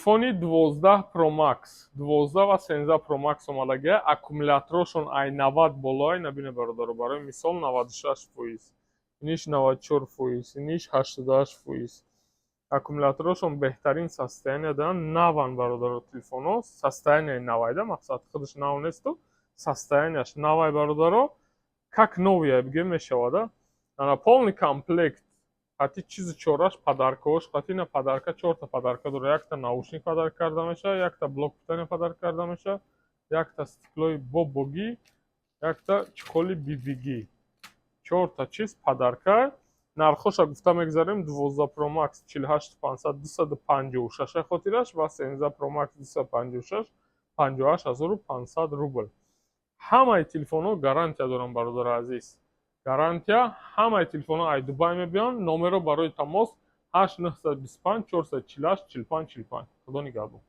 Телефони 12 Pro Max, 12 ва 13 Pro Max омадагия, аккумуляторошон ай 90 болоай, набине бародаро, барои мисол 96%, иниш 94%, иниш 88%. Аккумуляторошон беҳтарин состояния даранд, наван бародаро телефоно, состояние навайда, мақсад худаш нав несту, состоянияш навай бародаро, как новия бигем мешавада. Ана полный комплект. Хати чизи чораш падаркош, хати на падарка 4 та падарка дора, якта наушник падарка карда меша, якта блок питания падарка карда меша, якта стеклои бобоги, якта чухоли бибиги. 4 та чиз падарка. Нархоша гуфта мегзарем 12 Pro Max 48500 256 хотираш ва 13 Pro Max 256 58500 рубл. Ҳамаи телефонҳо гарантия доранд бародари азиз. Гарантия ҳамаи телефонҳо ай Дубай мебиёнд. Номеро барои тамос 8925 448 45 45. Худо нигаҳбон.